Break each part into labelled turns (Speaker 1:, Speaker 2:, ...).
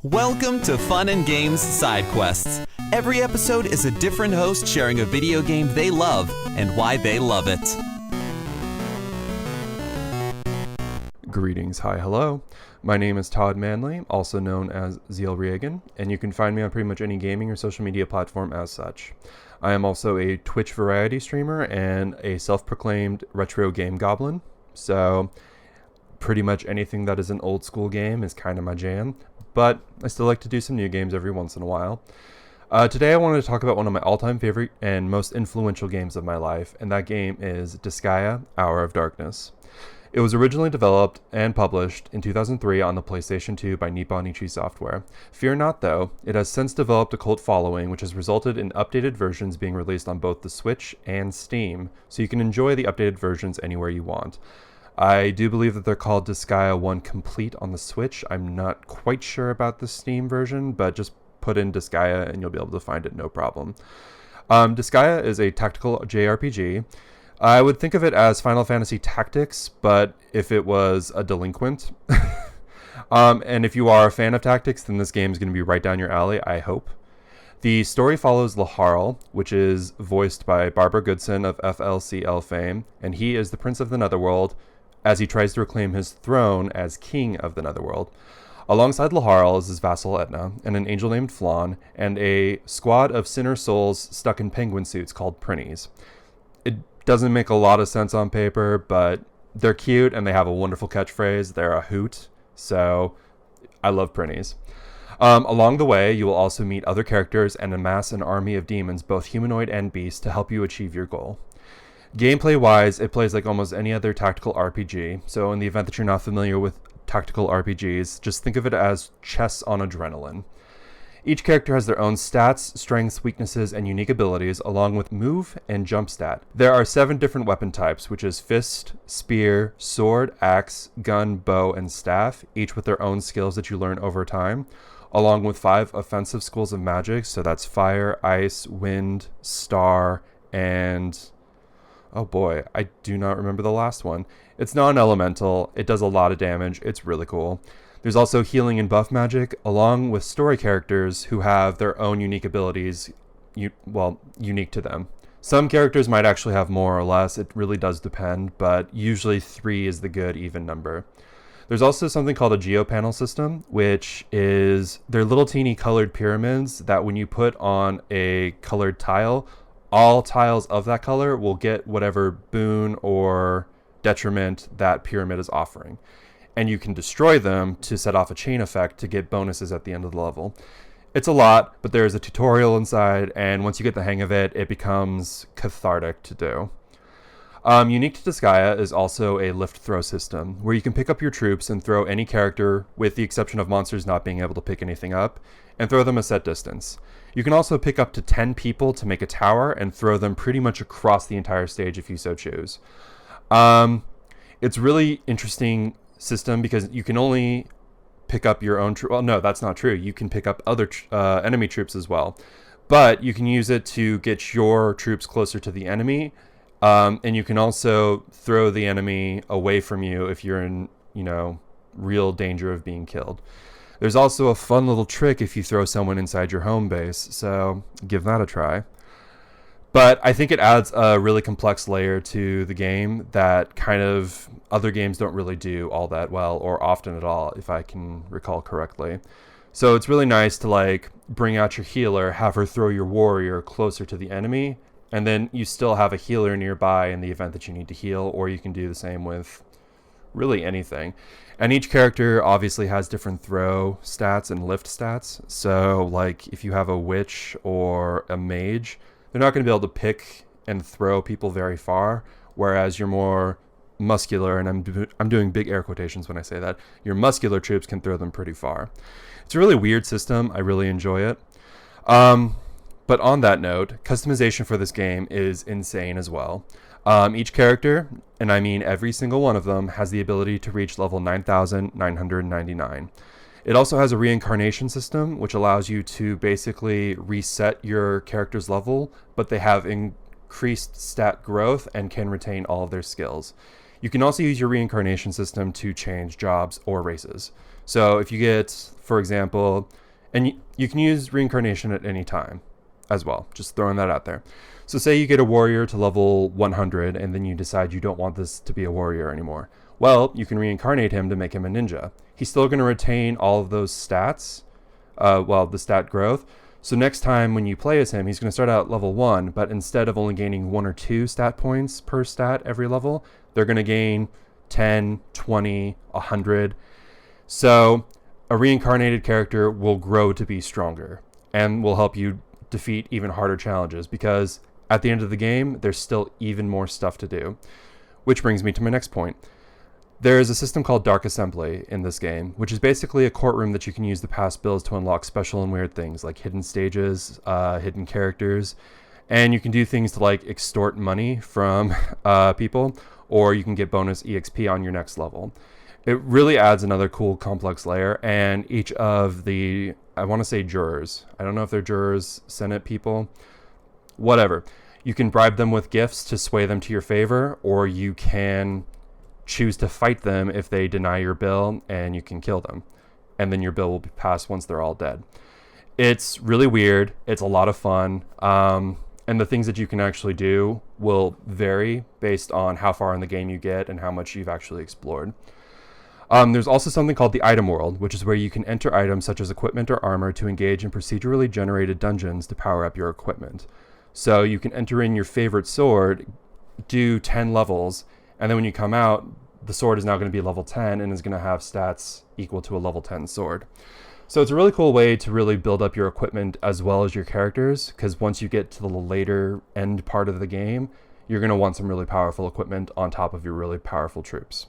Speaker 1: Welcome to Fun and Games Side Quests. Every episode is a different host sharing a video game they love and why they love it.
Speaker 2: Greetings, hi, hello. My name is Todd Manley, also known as Zeilreigan, and you can find me on pretty much any gaming or social media platform as such. I am also a Twitch variety streamer and a self-proclaimed retro game goblin, so pretty much anything that is an old school game is kind of my jam, but I still like to do some new games every once in a while. Today I wanted to talk about one of my all-time favorite and most influential games of my life, and that game is Disgaea, Hour of Darkness. It was originally developed and published in 2003 on the PlayStation 2 by Nippon Ichi Software. Fear not though, it has since developed a cult following which has resulted in updated versions being released on both the Switch and Steam, so you can enjoy the updated versions anywhere you want. I do believe that they're called Disgaea 1 Complete on the Switch. I'm not quite sure about the Steam version, but just put in Disgaea and you'll be able to find it no problem. Disgaea is a tactical JRPG. I would think of it as Final Fantasy Tactics, but if it was a delinquent. And if you are a fan of tactics, then this game is going to be right down your alley, I hope. The story follows Laharl, which is voiced by Barbara Goodson of FLCL fame, and he is the Prince of the Netherworld as he tries to reclaim his throne as King of the Netherworld. Alongside Laharl is his vassal Etna, and an angel named Flan, and a squad of sinner souls stuck in penguin suits called Prinnies. It doesn't make a lot of sense on paper, but they're cute and they have a wonderful catchphrase. They're a hoot, so I love Prinnies. Along the way, you will also meet other characters and amass an army of demons, both humanoid and beast, to help you achieve your goal. Gameplay-wise, it plays like almost any other tactical RPG, so in the event that you're not familiar with tactical RPGs, just think of it as chess on adrenaline. Each character has their own stats, strengths, weaknesses, and unique abilities, along with move and jump stat. There are 7 different weapon types, which is fist, spear, sword, axe, gun, bow, and staff, each with their own skills that you learn over time, along with 5 offensive schools of magic, so that's fire, ice, wind, star, and oh boy, I do not remember the last one. It's non-elemental, it does a lot of damage, it's really cool. There's also healing and buff magic, along with story characters who have their own unique abilities, unique to them. Some characters might actually have more or less, it really does depend, but usually 3 is the good even number. There's also something called a geopanel system, which is they're little teeny colored pyramids that when you put on a colored tile, all tiles of that color will get whatever boon or detriment that pyramid is offering. And you can destroy them to set off a chain effect to get bonuses at the end of the level. It's a lot, but there's a tutorial inside, and once you get the hang of it, it becomes cathartic to do. Unique to Disgaea is also a lift throw system, where you can pick up your troops and throw any character, with the exception of monsters not being able to pick anything up, and throw them a set distance. You can also pick up to 10 people to make a tower and throw them pretty much across the entire stage if you so choose. It's really interesting system because you can only pick up your own well, no, that's not true. You can pick up other enemy troops as well, but you can use it to get your troops closer to the enemy, and you can also throw the enemy away from you if you're in real danger of being killed. There's also a fun little trick if you throw someone inside your home base, so give that a try. But I think it adds a really complex layer to the game that kind of other games don't really do all that well or often at all, if I can recall correctly. So it's really nice to bring out your healer, have her throw your warrior closer to the enemy, and then you still have a healer nearby in the event that you need to heal, or you can do the same with really anything. And each character obviously has different throw stats and lift stats. So if you have a witch or a mage, they're not going to be able to pick and throw people very far, whereas you're more muscular, and I'm doing big air quotations when I say that, your muscular troops can throw them pretty far. It's a really weird system. I really enjoy it. But on that note, customization for this game is insane as well. Each character, and I mean every single one of them, has the ability to reach level 9,999. It also has a reincarnation system, which allows you to basically reset your character's level, but they have increased stat growth and can retain all of their skills. You can also use your reincarnation system to change jobs or races. So if you get, for example, and you can use reincarnation at any time as well, just throwing that out there. So say you get a warrior to level 100 and then you decide you don't want this to be a warrior anymore. Well, you can reincarnate him to make him a ninja. He's still going to retain all of those stats, the stat growth. So next time when you play as him, he's going to start out level 1, but instead of only gaining 1 or 2 stat points per stat every level, they're going to gain 10, 20, 100. So a reincarnated character will grow to be stronger and will help you defeat even harder challenges, because at the end of the game, there's still even more stuff to do. Which brings me to my next point. There is a system called Dark Assembly in this game, which is basically a courtroom that you can use to pass bills to unlock special and weird things like hidden stages, hidden characters, and you can do things to like extort money from people, or you can get bonus EXP on your next level. It really adds another cool complex layer, and each of the, I want to say jurors, I don't know if they're jurors, Senate people, whatever, you can bribe them with gifts to sway them to your favor, or you can choose to fight them if they deny your bill, and you can kill them, and then your bill will be passed once they're all dead. It's really weird. It's a lot of fun, and the things that you can actually do will vary based on how far in the game you get and how much you've actually explored. There's also something called the item world, which is where you can enter items such as equipment or armor to engage in procedurally generated dungeons to power up your equipment. So you can enter in your favorite sword, do 10 levels, and then when you come out, the sword is now going to be level 10 and is going to have stats equal to a level 10 sword. So it's a really cool way to really build up your equipment as well as your characters, because once you get to the later end part of the game, you're going to want some really powerful equipment on top of your really powerful troops.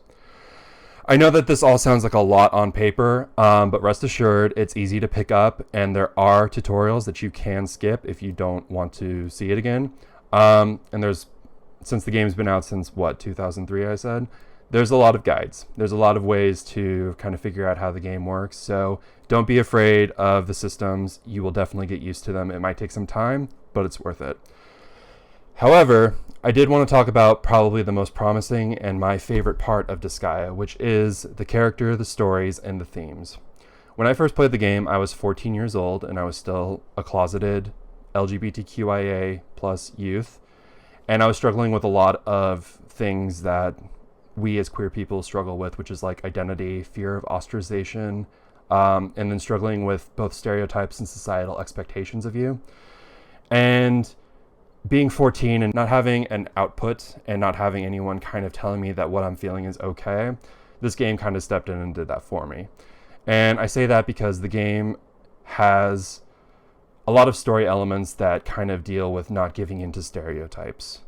Speaker 2: I know that this all sounds like a lot on paper, but rest assured, it's easy to pick up, and there are tutorials that you can skip if you don't want to see it again. And since the game's been out since, 2003, I said, there's a lot of guides. There's a lot of ways to kind of figure out how the game works, so don't be afraid of the systems. You will definitely get used to them. It might take some time, but it's worth it. However, I did want to talk about probably the most promising and my favorite part of Disgaea, which is the character, the stories, and the themes. When I first played the game, I was 14 years old, and I was still a closeted LGBTQIA plus youth, and I was struggling with a lot of things that we as queer people struggle with, which is like identity, fear of ostracization, and then struggling with both stereotypes and societal expectations of you. And being 14 and not having an output and not having anyone kind of telling me that what I'm feeling is okay, this game kind of stepped in and did that for me. And I say that because the game has a lot of story elements that kind of deal with not giving into stereotypes.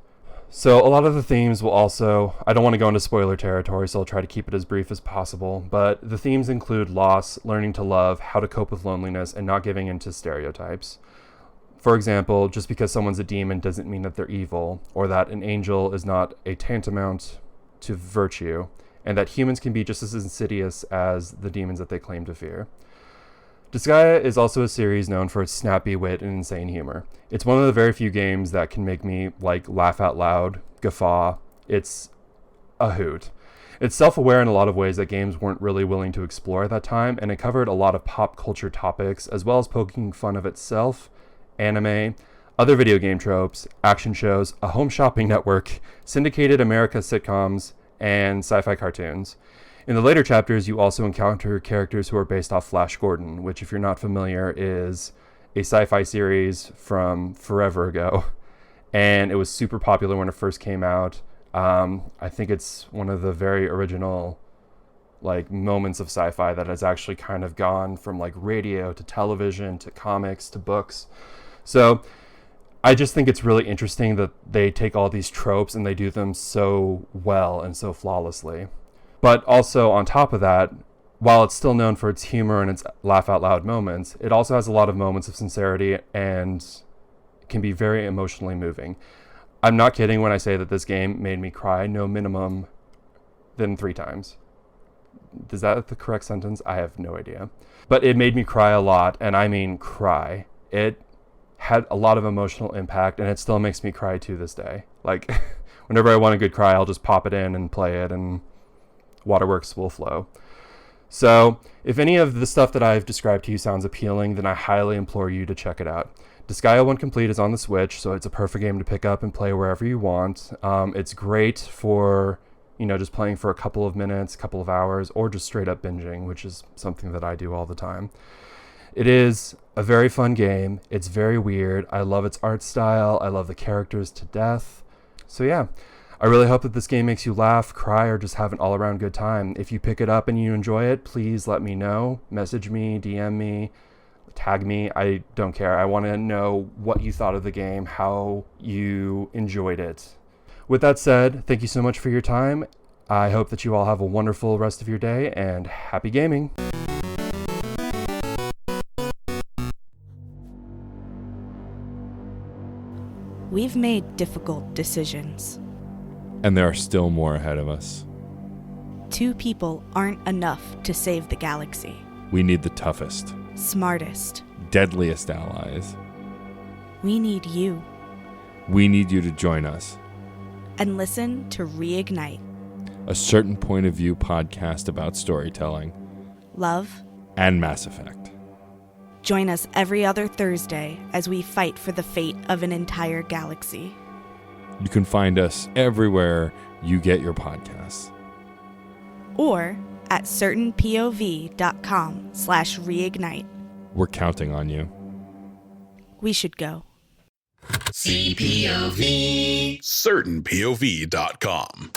Speaker 2: So a lot of the themes will also, I don't want to go into spoiler territory, so I'll try to keep it as brief as possible, but the themes include loss, learning to love, how to cope with loneliness, and not giving into stereotypes. For example, just because someone's a demon doesn't mean that they're evil, or that an angel is not a tantamount to virtue, and that humans can be just as insidious as the demons that they claim to fear. Disgaea is also a series known for its snappy wit and insane humor. It's one of the very few games that can make me laugh out loud, guffaw. It's a hoot. It's self-aware in a lot of ways that games weren't really willing to explore at that time, and it covered a lot of pop culture topics, as well as poking fun of itself, anime, other video game tropes, action shows, a home shopping network, syndicated America sitcoms, and sci-fi cartoons. In the later chapters, you also encounter characters who are based off Flash Gordon, which, if you're not familiar, is a sci-fi series from forever ago. And it was super popular when it first came out. I think it's one of the very original moments of sci-fi that has actually kind of gone from radio to television to comics to books. So I just think it's really interesting that they take all these tropes and they do them so well and so flawlessly. But also on top of that, while it's still known for its humor and its laugh out loud moments, it also has a lot of moments of sincerity and can be very emotionally moving. I'm not kidding when I say that this game made me cry no minimum than 3 times. Is that the correct sentence? I have no idea. But it made me cry a lot, and I mean cry. It had a lot of emotional impact, and it still makes me cry to this day. whenever I want a good cry, I'll just pop it in and play it, and waterworks will flow. So if any of the stuff that I've described to you sounds appealing, then I highly implore you to check it out. Disgaea 1 Complete is on the Switch, so it's a perfect game to pick up and play wherever you want. It's great for, just playing for a couple of minutes, couple of hours, or just straight up binging, which is something that I do all the time. It is a very fun game. It's very weird. I love its art style. I love the characters to death. So yeah, I really hope that this game makes you laugh, cry, or just have an all-around good time. If you pick it up and you enjoy it, please let me know. Message me, DM me, tag me. I don't care. I want to know what you thought of the game, how you enjoyed it. With that said, thank you so much for your time. I hope that you all have a wonderful rest of your day, and happy gaming!
Speaker 3: We've made difficult decisions.
Speaker 4: And there are still more ahead of us.
Speaker 3: 2 people aren't enough to save the galaxy.
Speaker 4: We need the toughest,
Speaker 3: Smartest.
Speaker 4: deadliest allies.
Speaker 3: We need you.
Speaker 4: We need you to join us.
Speaker 3: And listen to Reignite.
Speaker 4: A certain point of view podcast about storytelling.
Speaker 3: Love.
Speaker 4: And Mass Effect.
Speaker 3: Join us every other Thursday as we fight for the fate of an entire galaxy.
Speaker 4: You can find us everywhere you get your podcasts.
Speaker 3: Or at certainpov.com/reignite.
Speaker 4: We're counting on you.
Speaker 3: We should go.
Speaker 5: CPOV. CertainPOV.com.